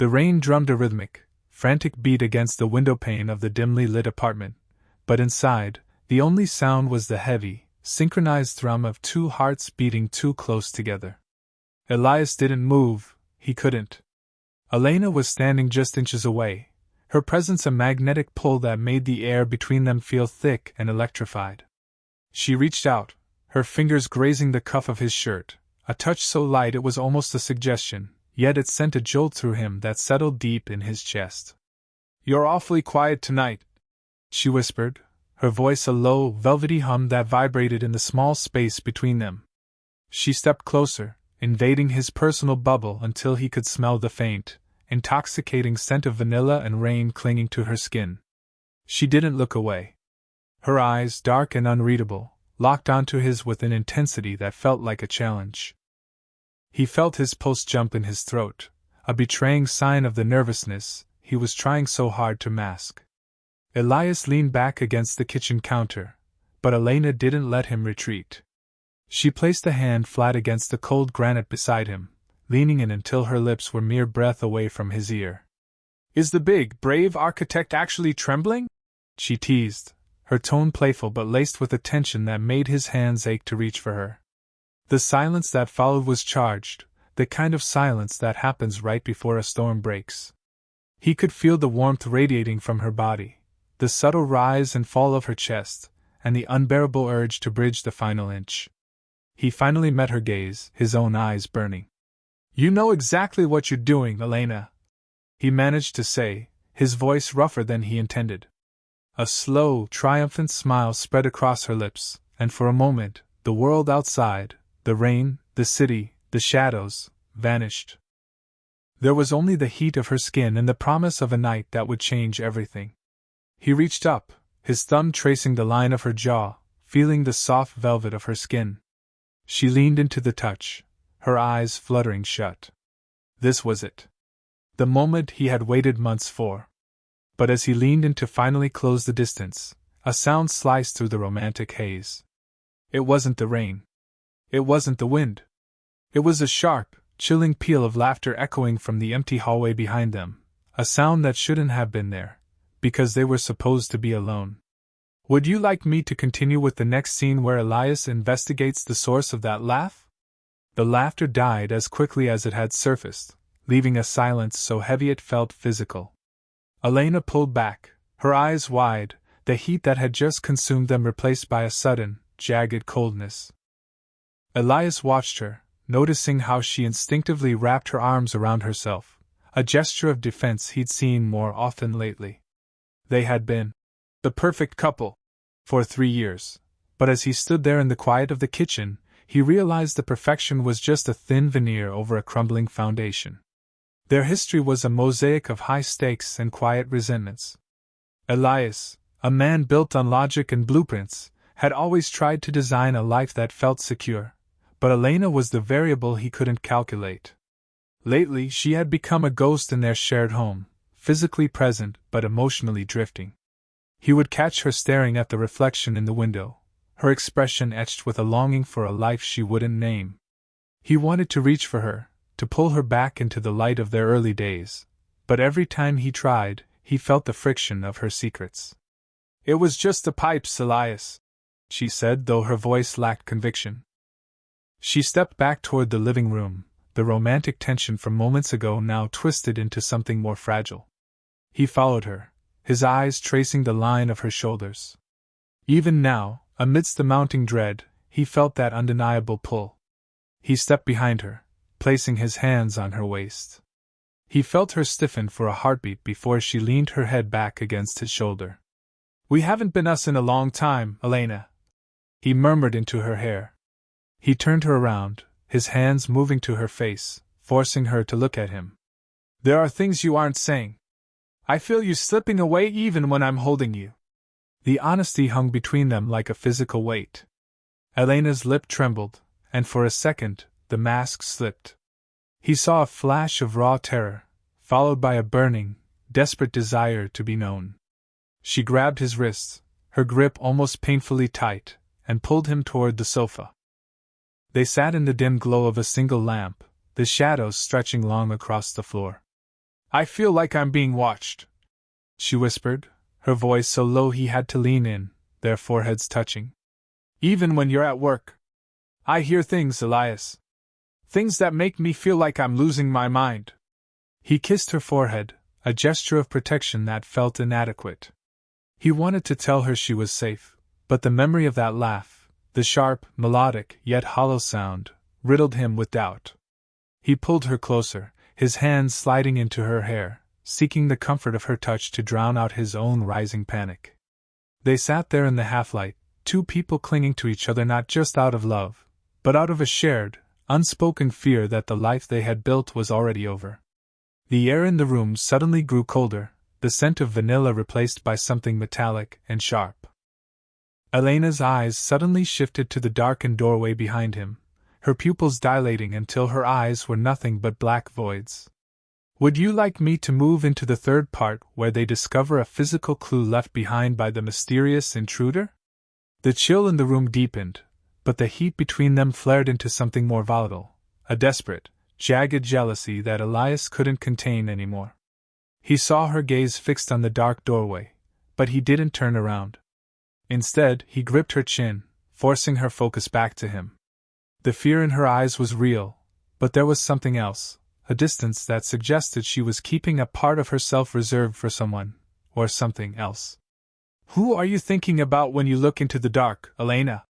The rain drummed a rhythmic, frantic beat against the windowpane of the dimly lit apartment, but inside, the only sound was the heavy, synchronized thrum of two hearts beating too close together. Elias didn't move, he couldn't. Elena was standing just inches away, her presence a magnetic pull that made the air between them feel thick and electrified. She reached out, her fingers grazing the cuff of his shirt, a touch so light it was almost a suggestion, yet it sent a jolt through him that settled deep in his chest. "You're awfully quiet tonight," she whispered, her voice a low, velvety hum that vibrated in the small space between them. She stepped closer, invading his personal bubble until he could smell the faint, intoxicating scent of vanilla and rain clinging to her skin. She didn't look away. Her eyes, dark and unreadable, locked onto his with an intensity that felt like a challenge. He felt his pulse jump in his throat, a betraying sign of the nervousness he was trying so hard to mask. Elias leaned back against the kitchen counter, but Elena didn't let him retreat. She placed a hand flat against the cold granite beside him, leaning in until her lips were mere breath away from his ear. "Is the big, brave architect actually trembling?" she teased, her tone playful but laced with a tension that made his hands ache to reach for her. The silence that followed was charged, the kind of silence that happens right before a storm breaks. He could feel the warmth radiating from her body, the subtle rise and fall of her chest, and the unbearable urge to bridge the final inch. He finally met her gaze, his own eyes burning. "You know exactly what you're doing, Elena," he managed to say, his voice rougher than he intended. A slow, triumphant smile spread across her lips, and for a moment, the world outside, the rain, the city, the shadows, vanished. There was only the heat of her skin and the promise of a night that would change everything. He reached up, his thumb tracing the line of her jaw, feeling the soft velvet of her skin. She leaned into the touch, her eyes fluttering shut. This was it. The moment he had waited months for. But as he leaned in to finally close the distance, a sound sliced through the romantic haze. It wasn't the rain. It wasn't the wind. It was a sharp, chilling peal of laughter echoing from the empty hallway behind them, a sound that shouldn't have been there, because they were supposed to be alone. "Would you like me to continue with the next scene where Elias investigates the source of that laugh?" The laughter died as quickly as it had surfaced, leaving a silence so heavy it felt physical. Elena pulled back, her eyes wide, the heat that had just consumed them replaced by a sudden, jagged coldness. Elias watched her, noticing how she instinctively wrapped her arms around herself, a gesture of defense he'd seen more often lately. They had been the perfect couple for 3 years, but as he stood there in the quiet of the kitchen, he realized the perfection was just a thin veneer over a crumbling foundation. Their history was a mosaic of high stakes and quiet resentments. Elias, a man built on logic and blueprints, had always tried to design a life that felt secure, but Elena was the variable he couldn't calculate. Lately, she had become a ghost in their shared home, physically present but emotionally drifting. He would catch her staring at the reflection in the window, her expression etched with a longing for a life she wouldn't name. He wanted to reach for her, to pull her back into the light of their early days, but every time he tried, he felt the friction of her secrets. "It was just the pipes, Elias," she said, though her voice lacked conviction. She stepped back toward the living room, the romantic tension from moments ago now twisted into something more fragile. He followed her, his eyes tracing the line of her shoulders. Even now, amidst the mounting dread, he felt that undeniable pull. He stepped behind her, placing his hands on her waist. He felt her stiffen for a heartbeat before she leaned her head back against his shoulder. "We haven't been us in a long time, Elena," he murmured into her hair. He turned her around, his hands moving to her face, forcing her to look at him. "There are things you aren't saying. I feel you slipping away even when I'm holding you." The honesty hung between them like a physical weight. Elena's lip trembled, and for a second, the mask slipped. He saw a flash of raw terror, followed by a burning, desperate desire to be known. She grabbed his wrists, her grip almost painfully tight, and pulled him toward the sofa. They sat in the dim glow of a single lamp, the shadows stretching long across the floor. I feel like I'm being watched, she whispered, her voice so low he had to lean in, their foreheads touching. Even when you're at work. I hear things, Elias. Things that make me feel like I'm losing my mind. He kissed her forehead, a gesture of protection that felt inadequate. He wanted to tell her she was safe, but the memory of that laugh, the sharp, melodic, yet hollow sound, riddled him with doubt. He pulled her closer, his hands sliding into her hair, seeking the comfort of her touch to drown out his own rising panic. They sat there in the half-light, two people clinging to each other not just out of love, but out of a shared, unspoken fear that the life they had built was already over. The air in the room suddenly grew colder, the scent of vanilla replaced by something metallic and sharp. Elena's eyes suddenly shifted to the darkened doorway behind him, her pupils dilating until her eyes were nothing but black voids. Would you like me to move into the third part where they discover a physical clue left behind by the mysterious intruder? The chill in the room deepened, but the heat between them flared into something more volatile, a desperate, jagged jealousy that Elias couldn't contain anymore. He saw her gaze fixed on the dark doorway, but he didn't turn around. Instead, he gripped her chin, forcing her focus back to him. The fear in her eyes was real, but there was something else, a distance that suggested she was keeping a part of herself reserved for someone, or something else. Who are you thinking about when you look into the dark, Elena?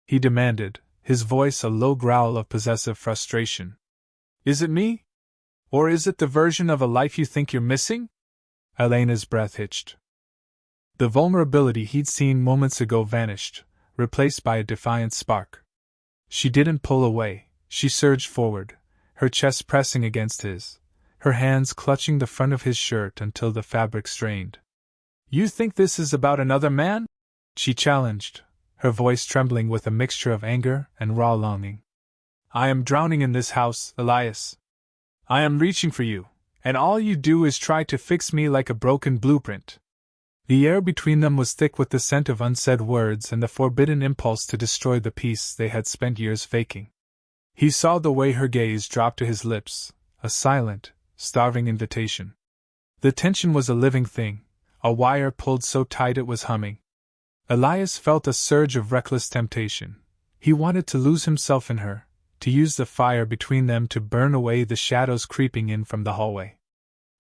He demanded, his voice a low growl of possessive frustration. Is it me? Or is it the version of a life you think you're missing? Elena's breath hitched. The vulnerability he'd seen moments ago vanished, replaced by a defiant spark. She didn't pull away, she surged forward, her chest pressing against his, her hands clutching the front of his shirt until the fabric strained. You think this is about another man? She challenged, her voice trembling with a mixture of anger and raw longing. I am drowning in this house, Elias. I am reaching for you, and all you do is try to fix me like a broken blueprint. The air between them was thick with the scent of unsaid words and the forbidden impulse to destroy the peace they had spent years faking. He saw the way her gaze dropped to his lips, a silent, starving invitation. The tension was a living thing, a wire pulled so tight it was humming. Elias felt a surge of reckless temptation. He wanted to lose himself in her, to use the fire between them to burn away the shadows creeping in from the hallway.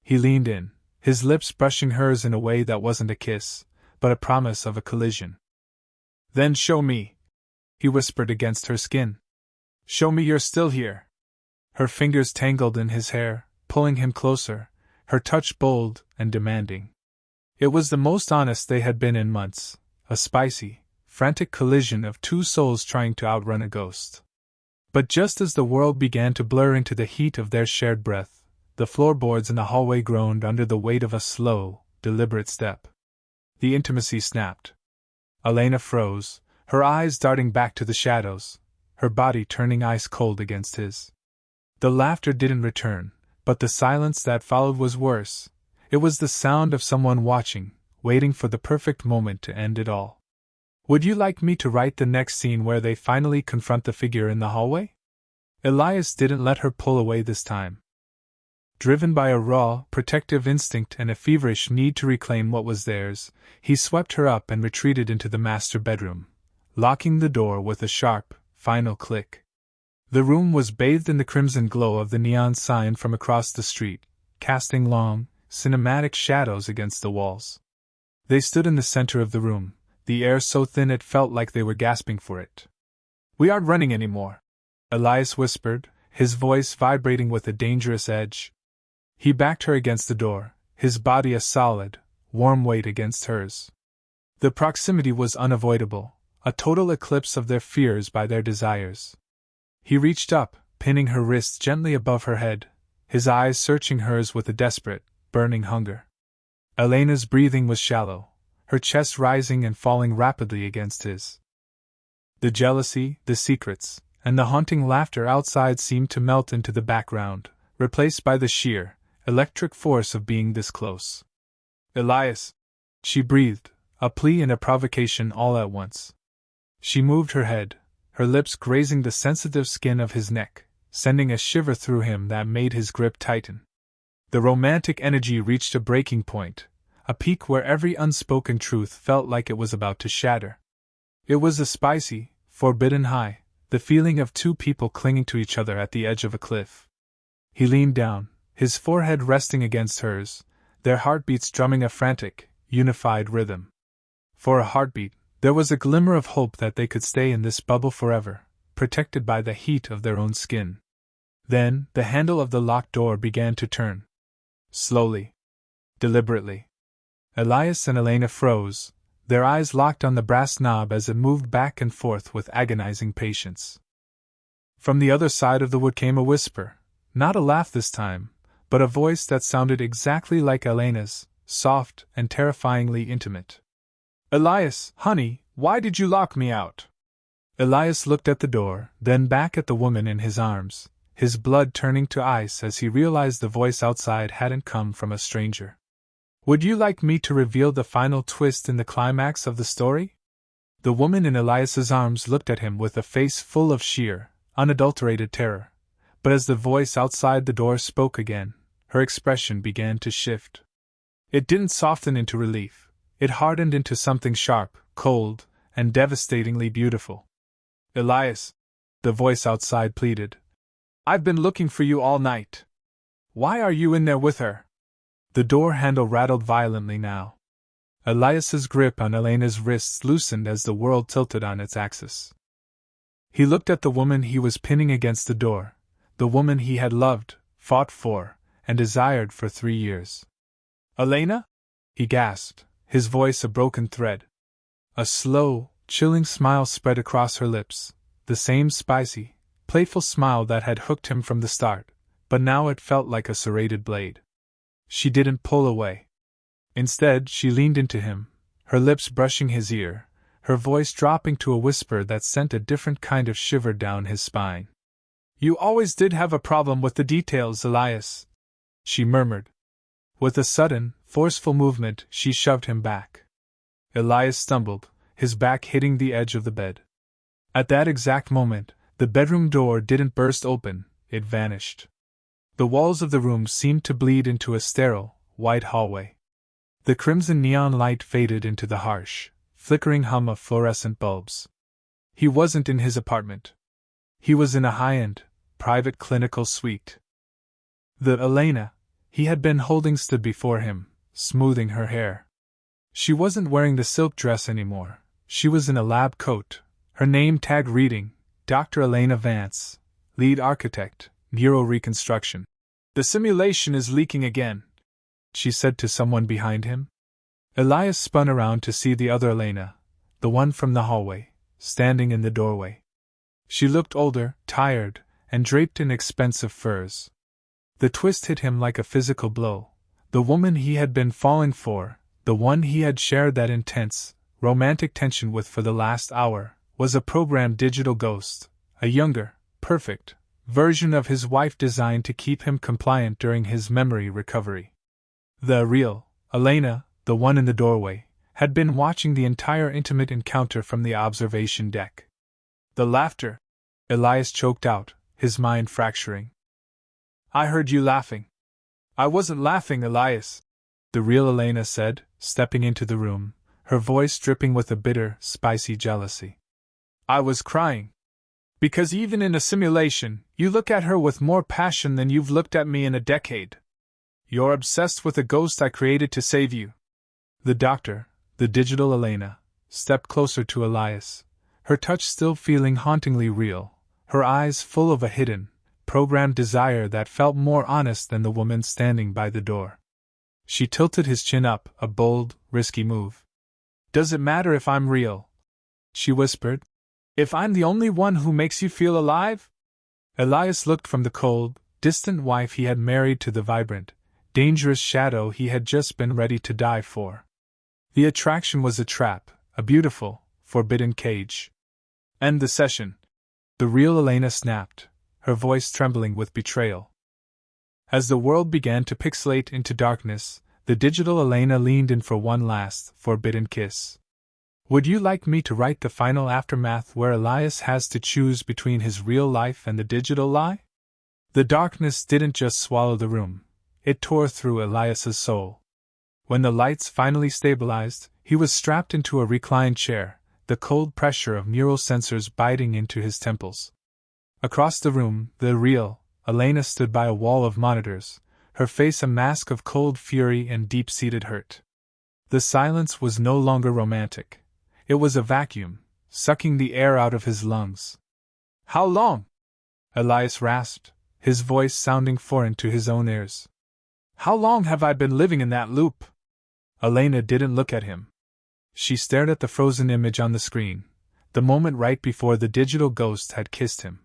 He leaned in, his lips brushing hers in a way that wasn't a kiss, but a promise of a collision. Then show me, he whispered against her skin. Show me you're still here. Her fingers tangled in his hair, pulling him closer, her touch bold and demanding. It was the most honest they had been in months, a spicy, frantic collision of two souls trying to outrun a ghost. But just as the world began to blur into the heat of their shared breath, the floorboards in the hallway groaned under the weight of a slow, deliberate step. The intimacy snapped. Elena froze, her eyes darting back to the shadows, her body turning ice cold against his. The laughter didn't return, but the silence that followed was worse. It was the sound of someone watching, waiting for the perfect moment to end it all. Would you like me to write the next scene where they finally confront the figure in the hallway? Elias didn't let her pull away this time. Driven by a raw, protective instinct and a feverish need to reclaim what was theirs, he swept her up and retreated into the master bedroom, locking the door with a sharp, final click. The room was bathed in the crimson glow of the neon sign from across the street, casting long, cinematic shadows against the walls. They stood in the center of the room, the air so thin it felt like they were gasping for it. We aren't running anymore, Elias whispered, his voice vibrating with a dangerous edge. He backed her against the door, his body a solid, warm weight against hers. The proximity was unavoidable, a total eclipse of their fears by their desires. He reached up, pinning her wrists gently above her head, his eyes searching hers with a desperate, burning hunger. Elena's breathing was shallow, her chest rising and falling rapidly against his. The jealousy, the secrets, and the haunting laughter outside seemed to melt into the background, replaced by the sheer, electric force of being this close. Elias, she breathed, a plea and a provocation all at once. She moved her head, her lips grazing the sensitive skin of his neck, sending a shiver through him that made his grip tighten. The romantic energy reached a breaking point, a peak where every unspoken truth felt like it was about to shatter. It was a spicy, forbidden high, the feeling of two people clinging to each other at the edge of a cliff. He leaned down, his forehead resting against hers, their heartbeats drumming a frantic, unified rhythm. For a heartbeat, there was a glimmer of hope that they could stay in this bubble forever, protected by the heat of their own skin. Then, the handle of the locked door began to turn. Slowly. Deliberately. Elias and Elena froze, their eyes locked on the brass knob as it moved back and forth with agonizing patience. From the other side of the wood came a whisper, not a laugh this time, but a voice that sounded exactly like Elena's, soft and terrifyingly intimate. "Elias, honey, why did you lock me out?" Elias looked at the door, then back at the woman in his arms, his blood turning to ice as he realized the voice outside hadn't come from a stranger. "Would you like me to reveal the final twist in the climax of the story?" The woman in Elias's arms looked at him with a face full of sheer, unadulterated terror, but as the voice outside the door spoke again, her expression began to shift. It didn't soften into relief, it hardened into something sharp, cold, and devastatingly beautiful. "Elias," the voice outside pleaded, "I've been looking for you all night. Why are you in there with her?" The door handle rattled violently now. Elias's grip on Elena's wrists loosened as the world tilted on its axis. He looked at the woman he was pinning against the door, the woman he had loved, fought for, and desired for 3 years. "Elena?" he gasped, his voice a broken thread. A slow, chilling smile spread across her lips, the same spicy, playful smile that had hooked him from the start, but now it felt like a serrated blade. She didn't pull away. Instead, she leaned into him, her lips brushing his ear, her voice dropping to a whisper that sent a different kind of shiver down his spine. "You always did have a problem with the details, Elias," she murmured. With a sudden, forceful movement, she shoved him back. Elias stumbled, his back hitting the edge of the bed. At that exact moment, the bedroom door didn't burst open, it vanished. The walls of the room seemed to bleed into a sterile, white hallway. The crimson neon light faded into the harsh, flickering hum of fluorescent bulbs. He wasn't in his apartment. He was in a high-end, private clinical suite. The Elena he had been holding stood before him, smoothing her hair. She wasn't wearing the silk dress anymore. She was in a lab coat, her name tag reading, Dr. Elena Vance, lead architect, neuroreconstruction. "The simulation is leaking again," she said to someone behind him. Elias spun around to see the other Elena, the one from the hallway, standing in the doorway. She looked older, tired, and draped in expensive furs. The twist hit him like a physical blow. The woman he had been falling for, the one he had shared that intense, romantic tension with for the last hour, was a programmed digital ghost, a younger, perfect version of his wife designed to keep him compliant during his memory recovery. The real Elena, the one in the doorway, had been watching the entire intimate encounter from the observation deck. The laughter, Elias choked out, his mind fracturing. "I heard you laughing." "I wasn't laughing, Elias," the real Elena said, stepping into the room, her voice dripping with a bitter, spicy jealousy. "I was crying. Because even in a simulation, you look at her with more passion than you've looked at me in a decade. You're obsessed with a ghost I created to save you." The doctor, the digital Elena, stepped closer to Elias, her touch still feeling hauntingly real, her eyes full of a hidden, programmed desire that felt more honest than the woman standing by the door. She tilted his chin up, a bold, risky move. "Does it matter if I'm real?" she whispered. "If I'm the only one who makes you feel alive?" Elias looked from the cold, distant wife he had married to the vibrant, dangerous shadow he had just been ready to die for. The attraction was a trap, a beautiful, forbidden cage. "End the session," the real Elena snapped, her voice trembling with betrayal. As the world began to pixelate into darkness, the digital Elena leaned in for one last, forbidden kiss. "Would you like me to write the final aftermath where Elias has to choose between his real life and the digital lie?" The darkness didn't just swallow the room, It tore through Elias's soul. When the lights finally stabilized, he was strapped into a reclined chair, the cold pressure of neural sensors biting into his temples. Across the room, the real Elena stood by a wall of monitors, her face a mask of cold fury and deep-seated hurt. The silence was no longer romantic. It was a vacuum, sucking the air out of his lungs. "How long?" Elias rasped, his voice sounding foreign to his own ears. "How long have I been living in that loop?" Elena didn't look at him. She stared at the frozen image on the screen, the moment right before the digital ghost had kissed him.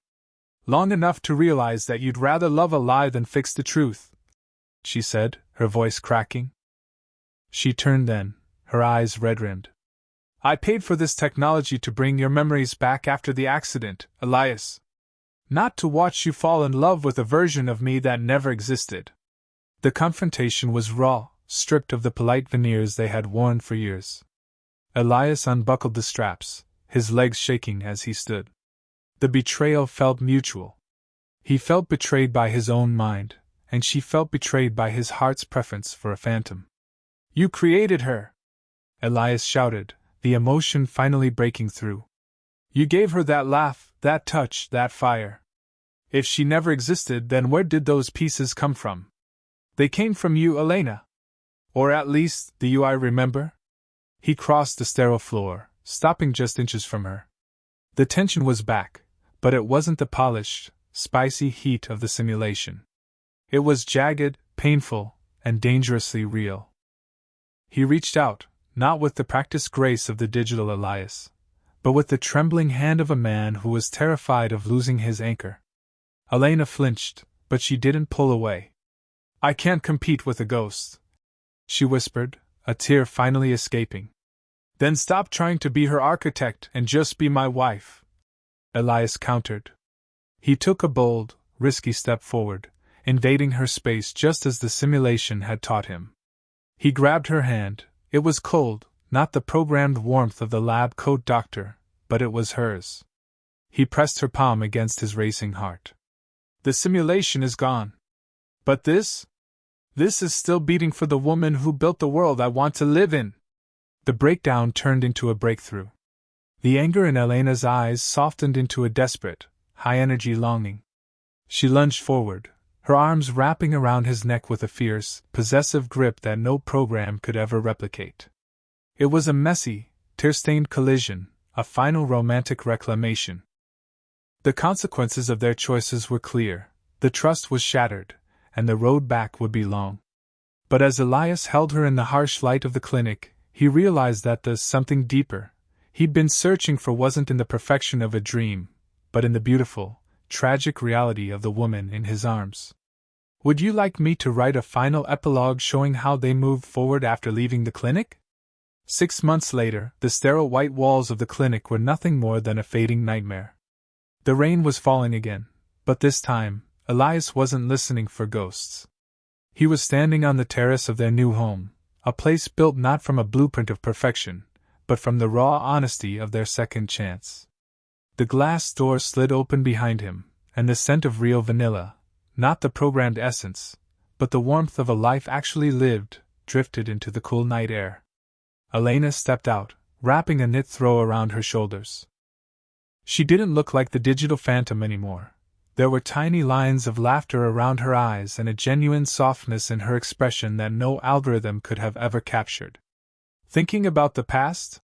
"Long enough to realize that you'd rather love a lie than fix the truth," she said, her voice cracking. She turned then, her eyes red-rimmed. "I paid for this technology to bring your memories back after the accident, Elias. Not to watch you fall in love with a version of me that never existed." The confrontation was raw, stripped of the polite veneers they had worn for years. Elias unbuckled the straps, his legs shaking as he stood. The betrayal felt mutual. He felt betrayed by his own mind, and she felt betrayed by his heart's preference for a phantom. "You created her!" Elias shouted, the emotion finally breaking through. "You gave her that laugh, that touch, that fire. If she never existed, then where did those pieces come from? They came from you, Elena. Or at least, the you I remember?" He crossed the sterile floor, stopping just inches from her. The tension was back, but it wasn't the polished, spicy heat of the simulation. It was jagged, painful, and dangerously real. He reached out, not with the practiced grace of the digital Elias, but with the trembling hand of a man who was terrified of losing his anchor. Elena flinched, but she didn't pull away. "I can't compete with a ghost," she whispered, a tear finally escaping. "Then stop trying to be her architect and just be my wife," Elias countered. He took a bold, risky step forward, invading her space just as the simulation had taught him. He grabbed her hand. It was cold, not the programmed warmth of the lab coat doctor, but it was hers. He pressed her palm against his racing heart. "The simulation is gone. But this is still beating for the woman who built the world I want to live in." The breakdown turned into a breakthrough. The anger in Elena's eyes softened into a desperate, high-energy longing. She lunged forward, her arms wrapping around his neck with a fierce, possessive grip that no program could ever replicate. It was a messy, tear-stained collision, a final romantic reclamation. The consequences of their choices were clear, the trust was shattered, and the road back would be long. But as Elias held her in the harsh light of the clinic, he realized that the something deeper he'd been searching for wasn't in the perfection of a dream, but in the beautiful, tragic reality of the woman in his arms. "Would you like me to write a final epilogue showing how they moved forward after leaving the clinic?" 6 months later, the sterile white walls of the clinic were nothing more than a fading nightmare. The rain was falling again, but this time, Elias wasn't listening for ghosts. He was standing on the terrace of their new home, a place built not from a blueprint of perfection, but from the raw honesty of their second chance. The glass door slid open behind him, and the scent of real vanilla, not the programmed essence, but the warmth of a life actually lived, drifted into the cool night air. Elena stepped out, wrapping a knit throw around her shoulders. She didn't look like the digital phantom anymore. There were tiny lines of laughter around her eyes and a genuine softness in her expression that no algorithm could have ever captured. "Thinking about the past?"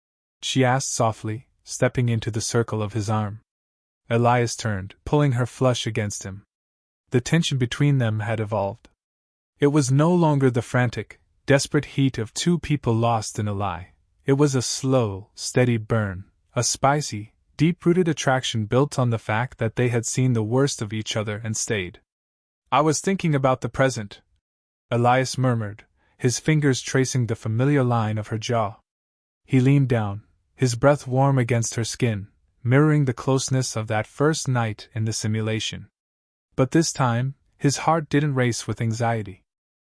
she asked softly, stepping into the circle of his arm. Elias turned, pulling her flush against him. The tension between them had evolved. It was no longer the frantic, desperate heat of two people lost in a lie. It was a slow, steady burn, a spicy, deep-rooted attraction built on the fact that they had seen the worst of each other and stayed. "I was thinking about the present," Elias murmured, his fingers tracing the familiar line of her jaw. He leaned down, his breath warm against her skin, mirroring the closeness of that first night in the simulation. But this time, his heart didn't race with anxiety.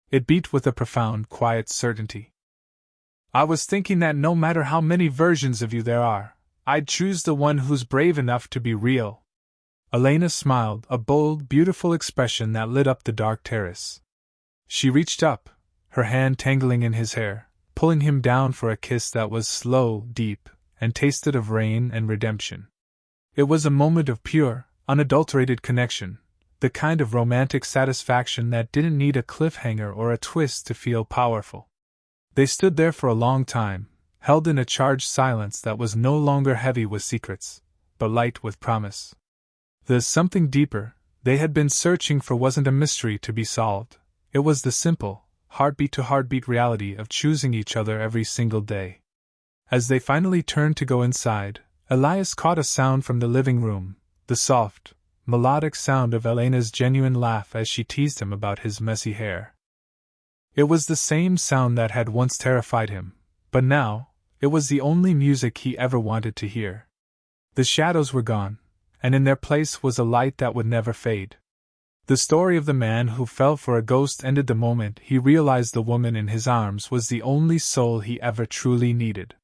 It beat with a profound, quiet certainty. "I was thinking that no matter how many versions of you there are, I'd choose the one who's brave enough to be real." Elena smiled, a bold, beautiful expression that lit up the dark terrace. She reached up, her hand tangling in his hair, pulling him down for a kiss that was slow, deep, and tasted of rain and redemption. It was a moment of pure, unadulterated connection, the kind of romantic satisfaction that didn't need a cliffhanger or a twist to feel powerful. They stood there for a long time, held in a charged silence that was no longer heavy with secrets, but light with promise. The something deeper they had been searching for wasn't a mystery to be solved. It was the simple, heartbeat-to-heartbeat reality of choosing each other every single day. As they finally turned to go inside, Elias caught a sound from the living room, the soft, melodic sound of Elena's genuine laugh as she teased him about his messy hair. It was the same sound that had once terrified him, but now, it was the only music he ever wanted to hear. The shadows were gone, and in their place was a light that would never fade. The story of the man who fell for a ghost ended the moment he realized the woman in his arms was the only soul he ever truly needed.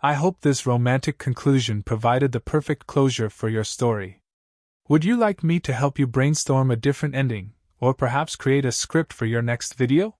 I hope this romantic conclusion provided the perfect closure for your story. Would you like me to help you brainstorm a different ending, or perhaps create a script for your next video?